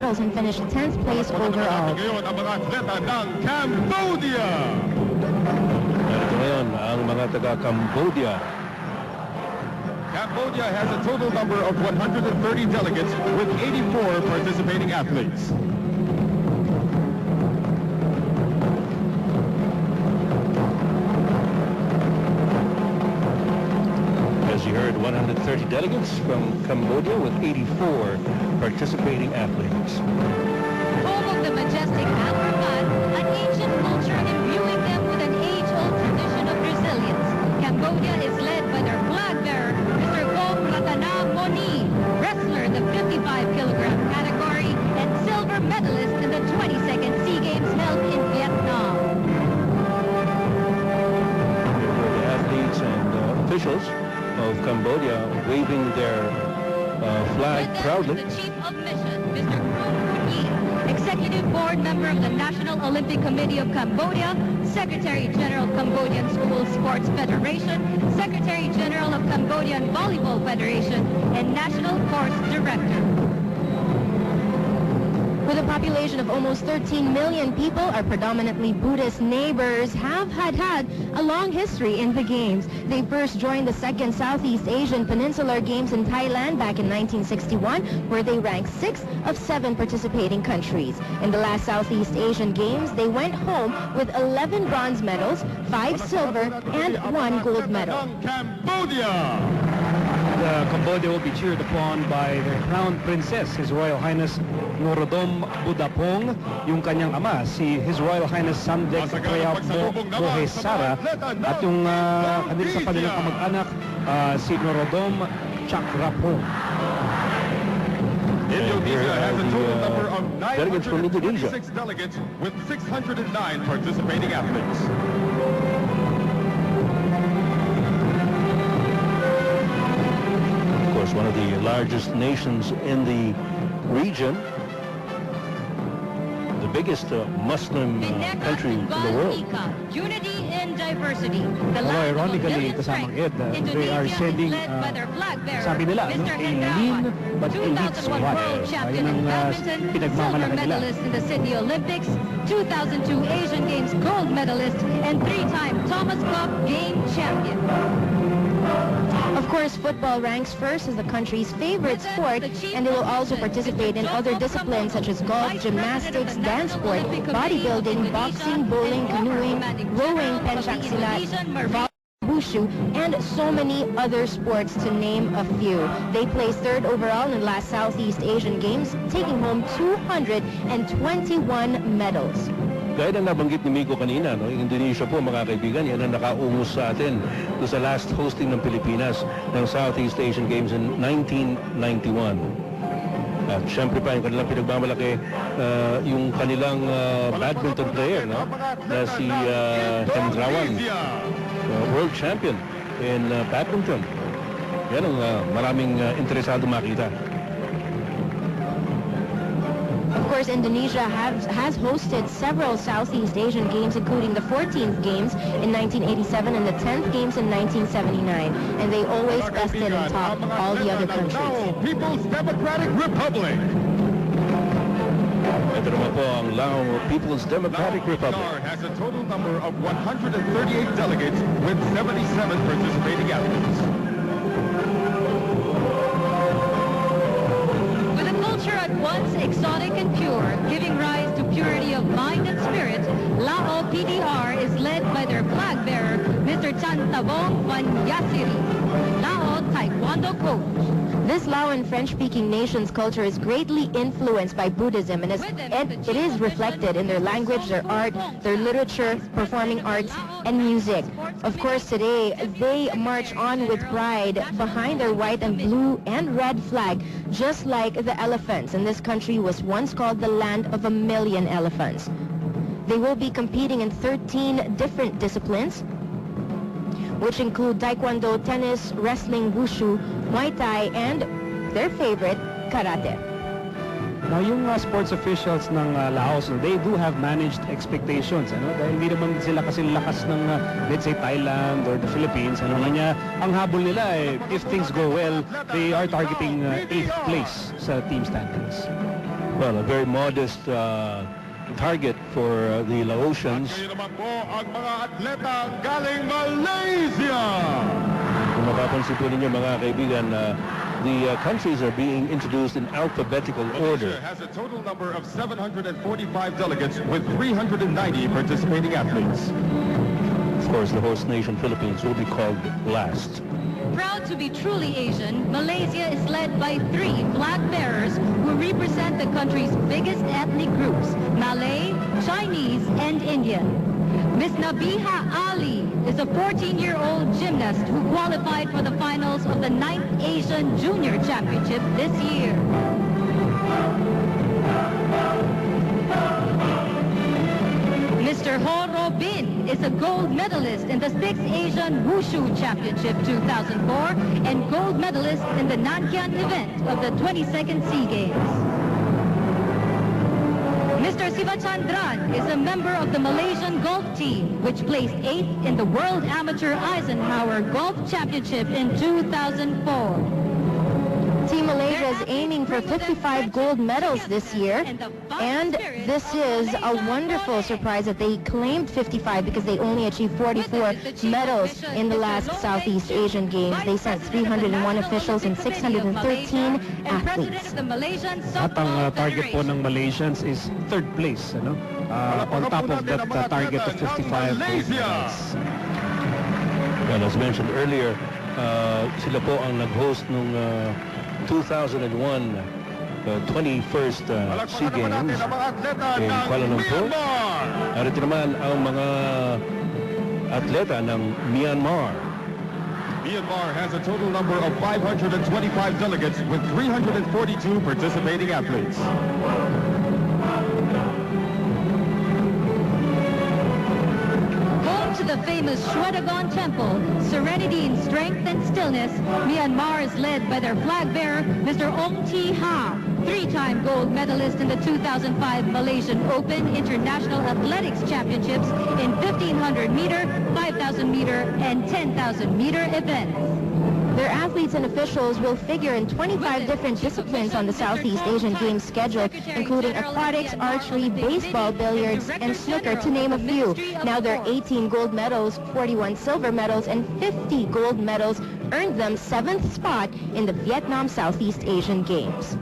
and finished 10th place overall. Ngayon ang mga atleta ng Cambodia. Ito ngayon ang mga taga-Cambodia. Cambodia has a total number of 130 delegates with 84 participating athletes. As you heard, 130 delegates from Cambodia with 84 participating athletes. Home of the majestic Angkor, an ancient culture imbuing them with an age-old tradition of resilience. Cambodia is led by their flag bearer, Mr. Gom Ratana Moni, wrestler in the 55-kilogram category and silver medalist in the 22nd SEA Games held in Vietnam. The athletes and officials of Cambodia waving their flag proudly. The Chief of Mission, Mr. Krom Yi, Executive Board Member of the National Olympic Committee of Cambodia, Secretary General of Cambodian School Sports Federation, Secretary General of Cambodian Volleyball Federation, and National Course Director. With a population of almost 13 million people, our predominantly Buddhist neighbors have had a long history in the Games. They first joined the second Southeast Asian Peninsular Games in Thailand back in 1961, where they ranked 6th of 7 participating countries. In the last Southeast Asian Games, they went home with 11 bronze medals, 5 silver, and 1 gold medal. Cambodia. Cambodia will be cheered upon by their crown princess, His Royal Highness Norodom Budapong, yung kanyang ama, si His Royal Highness Samdech Prayapmo Mohesara, at yung sa kanilang kamag-anak, si Norodom Chakrapong. Indonesia has a total number of delegates from Indonesia. 926 delegates with 609 participating athletes. One of the largest nations in the region, the biggest Muslim country in the world. Unity in diversity. The land of a Ironically, million kasamang strength. Ed, they are Indonesia sending, is led by their flag bearer, sabi nila, Mr. a Hendrawan, lean but elite 2001 squad. world champion Ayun in ang badminton, silver pinagmamalaki nila. medalist in the Sydney Olympics, 2002 Asian Games gold medalist, and 3-time Thomas Cup game champion. Of course, football ranks first as the country's favorite sport, and they will also participate in other disciplines such as golf, gymnastics, dance sport, bodybuilding, boxing, bowling, canoeing, rowing, pencaksilat, wushu, and so many other sports, to name a few. They placed 3rd overall in the last Southeast Asian Games, taking home 221 medals. Gaya ng nabanggit ni Miko kanina, no? Indonesia po, mga kaibigan, yan ang nakaungos sa atin to sa last hosting ng Pilipinas ng Southeast Asian Games in 1991. At syempre pa, yung kanilang pinagmamalaki, yung kanilang badminton player, no? Na si Hendrawan, world champion in badminton. Yan ang maraming interesado makita. Of course, Indonesia has hosted several Southeast Asian Games, including the 14th Games in 1987 and the 10th Games in 1979. And they always bested and topped all the other countries. People's Democratic Republic. Ito naman po ang Lao People's Democratic Republic. Qatar has a total number of 138 delegates with 77 participating athletes. At once exotic and pure, giving rise to purity of mind and spirit, Lao PDR is led by their flag bearer, Mr. Chantabong Wanyasiri, Lao Taekwondo coach. This Lao and French-speaking nation's culture is greatly influenced by Buddhism, and it is reflected in their language, their art, their literature, performing arts, and music. Of course, today, they march on with pride behind their white and blue and red flag, just like the elephants. And this country was once called the land of 1,000,000 elephants. They will be competing in 13 different disciplines, which include taekwondo, tennis, wrestling, wushu, muay thai, and their favorite, karate. Now, yung sports officials ng Laos, they do have managed expectations, ano? Dahil hindi naman sila kasi lakas ng, let's say, Thailand or the Philippines, ano? Kanya, ang habol nila, if things go well, they are targeting 8th place sa team standings. Well, a very modest target for the Laotians. Ngayon naman po ang mga atleta galing Malaysia. Kung mapapansin po ninyo mga kaibigan, the countries are being introduced in alphabetical order. Malaysia has a total number of 745 delegates with 390 participating athletes. Of course, the host nation, Philippines, will be called last. Proud to be truly Asian, Malaysia is led by 3 flag bearers who represent the country's biggest ethnic groups, Malay, Chinese, and Indian. Miss Nabiha Ali is a 14-year-old gymnast who qualified for the finals of the 9th Asian Junior Championship this year. Mr. Ho Robin is a gold medalist in the 6th Asian Wushu Championship 2004 and gold medalist in the Nankian event of the 22nd SEA Games. Mr. Sivachandran is a member of the Malaysian golf team, which placed 8th in the World Amateur Eisenhower Golf Championship in 2004. Team Malaysia is aiming for 55 gold medals this year, and this is a wonderful surprise that they claimed 55 because they only achieved 44 medals in the last Southeast Asian Games. They sent 301 officials and 613 athletes. At ang target po ng Malaysians is 3rd place, ano? On top of that target of 55 gold medals. Well, as mentioned earlier, sila po ang nag-host nung 2001 21st SEA Games in Kuala Lumpur. Narito naman ang mga atleta ng Myanmar. Myanmar has a total number of 525 delegates with 342 participating athletes. Home to the famous Shwedagon Temple, serenity in strength and stillness, Myanmar is led by their flag bearer, Mr. Ong Thi Ha, 3-time gold medalist in the 2005 Malaysian Open International Athletics Championships in 1,500 meter, 5,000 meter, and 10,000 meter events. Their athletes and officials will figure in 25 different disciplines on the Southeast Asian Games schedule, including aquatics, archery, baseball, billiards, and snooker, to name a few. Now their 18 gold medals, 41 silver medals, and 50 gold medals earned them 7th spot in the Vietnam Southeast Asian Games.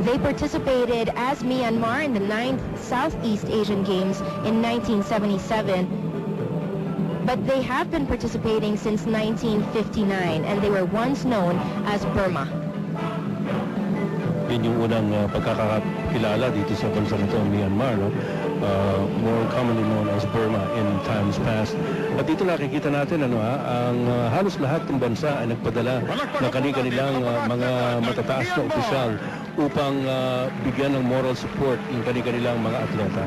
They participated as Myanmar in the 9th Southeast Asian Games in 1977. But they have been participating since 1959, and they were once known as Burma. Yun yung unang pagkakakilala dito sa bansa nito, Myanmar, no? More commonly known as Burma in times past. At dito nakikita natin ang halos lahat ng bansa ay nagpadala ng kanilang mga matataas na opisyal upang bigyan ng moral support yung kanilang mga atleta.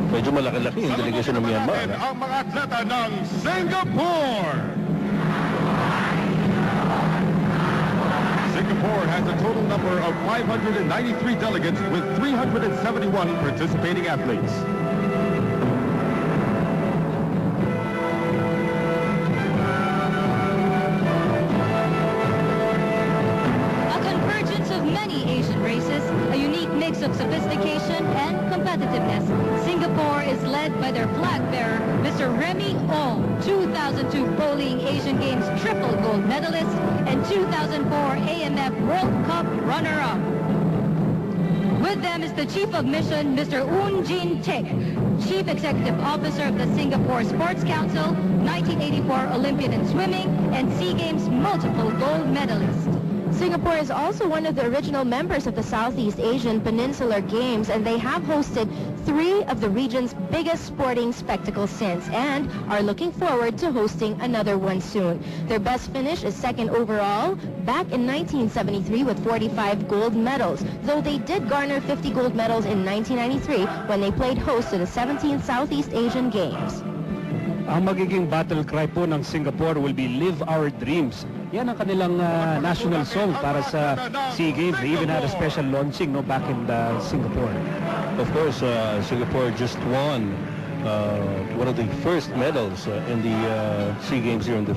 Medyo malaki-laki yung delegasyon ng Myanmar. Ang mga atleta ng Singapore. Singapore has a total number of 593 delegates with 371 participating athletes. A convergence of many Asian races, a unique mix of sophistication and competitiveness. Singapore is led by their flag bearer, Mr. Remy Ong, 2002 Bowling Asian Games triple gold medalist and 2004 AMF World Cup runner-up. With them is the Chief of Mission, Mr. Oon Jin Teck, Chief Executive Officer of the Singapore Sports Council, 1984 Olympian in swimming, and SEA Games multiple gold medalist. Singapore is also one of the original members of the Southeast Asian Peninsular Games, and they have hosted 3 of the region's biggest sporting spectacles since, and are looking forward to hosting another one soon. Their best finish is 2nd overall, back in 1973 with 45 gold medals, though they did garner 50 gold medals in 1993 when they played host to the 17th Southeast Asian Games. Ang magiging battle cry po ng Singapore will be Live Our Dreams. Yan ang kanilang national song para sa SEA Games. They even had a special launching back in Singapore. Of course, Singapore just won one of the first medals in the SEA Games here in the